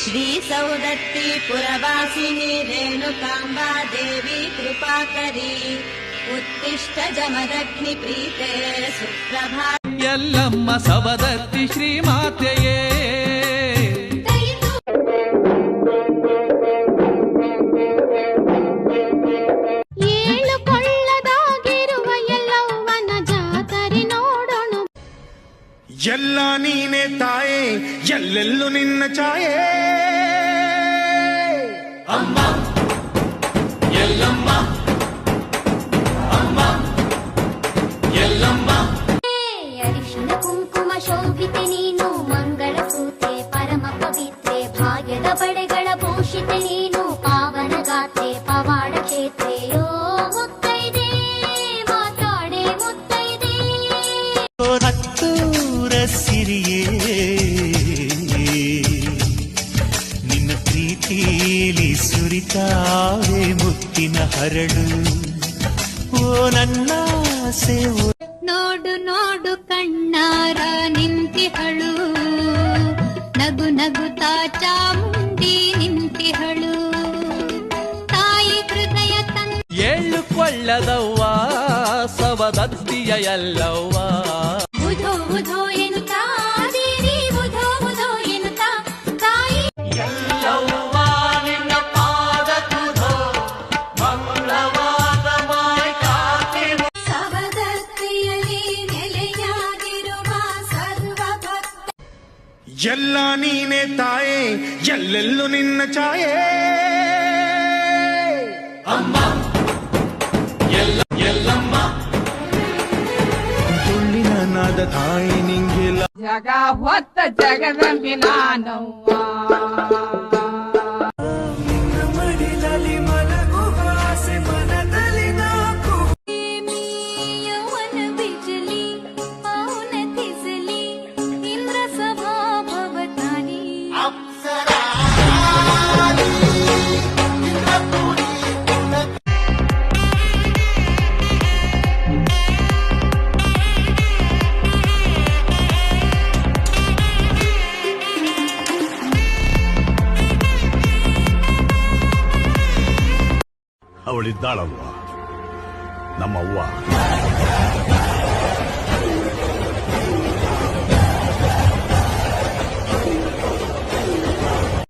ಶ್ರೀ ಸೌದತ್ತಿ ಪುರವಾಸಿನಿ ರೇಣುಕಾಂಬಾ ದೇವಿ ಕೃಪಾಕರಿ ಉತ್ತಿಷ್ಟ ಜಮದಗ್ನಿ ಪ್ರೀತೆ ಸುಪ್ರಭಾ ಎಲ್ಲಮ್ಮ ಸವದತ್ತಿ ಶ್ರೀಮಾತೆಯೇ ಏಳು ಕೊಳ್ಳದಾಗಿರುವ ಎಲ್ಲವ್ವನ ಜಾತರೆ ನೋಡೋಣ. ಎಲ್ಲ ನೀನೆ ತಾಯೇ ಎಲ್ಲೆಲ್ಲೂ ನಿನ್ನ ಛಾಯೆ ಅಮ್ಮ ಎಲ್ಲಮ್ಮ ಅಮ್ಮ ಎಲ್ಲಮ್ಮ ಅರಿಶಿನ ಕುಂಕುಮ ಶೋಭಿತೆ ನೀನು ಮಂಗಳ ಸೂತೆ ಪರಮ ಪವಿತ್ರೆ ಭಾಗ್ಯದ ಬಳೆಗಳ ಭೂಷಿತೆ ನೀನು ಪಾವನ ಗಾತ್ರೆ ಪವಾಡ ಕ್ಷೇತ್ರೆಯೋ ಮುತ್ತೈದೆ ಮಾತಾಡೆ ಮುತ್ತೈದೆ ಹತ್ತೂರ ಸಿರಿಯೇ ನಿನ್ನ ಪ್ರೀತಿಲಿ ಸುರಿತಾವೆ ಮುತ್ತಿನ ಹರಳು ಓ ನನ್ನ ಸೇವು ನೋಡು ನೋಡು ಕಣ್ಣಾರ ನಿಂತಿಹಳು ನಗು ನಗುತ್ತಾ ಚಾಮುಂಡಿ ನಿಂತಿಹಳು ತಾಯಿ ಹೃದಯ ಏಳು ಕೊಳ್ಳದವ್ವ ಸವದತ್ತಿಯ ಎಲ್ಲವ್ವ ಬುಧೋ ಬುಧೋ ಎನ್ನುತ್ತಾ ದೇವಿ ಬುಧೋ ಬುಧೋ ಎನ್ನುತ್ತಾ ತಾಯಿ ಎಲ್ಲವ್ವ ನಿನ್ನ ಪಾದ ತುಧೋ ಮಂಗಳವಾದ ಮಾಯ ಕಾತಿ ಸವದತ್ತಿಯಲ್ಲಿ ನೆಲೆಯಾಗಿರುವ ಸರ್ವಭಕ್ತ ಎಲ್ಲ ನೀನೆ ತಾಯೇ ಎಲ್ಲೆಲ್ಲೂ ನಿನ್ನ ಛಾಯೆ ಅಮ್ಮ ಎಲ್ಲಮ್ಮ ತುಳ್ಳಿನ ನಾದ ತಾಯಿ ನಿಂಗಿಲ್ಲ ಜಗ ಹೊತ್ತ ಜಗದಂಬಿ ನಾನವ್ವ ಮಡಿಲಲ್ಲಿ ಮಲಗುವ ಆಸೆ ಮನದಲ್ಲಿ ನಾಕು ಯೌವನ ಬಿಜಲಿ ಮೌನ ತಿಸಲಿ ಇಂದ್ರ ಸಭಾಭವತಾನಿ ಅವಳಿದ್ದಾಳಲ್ವ ನಮ್ಮವ್ವ.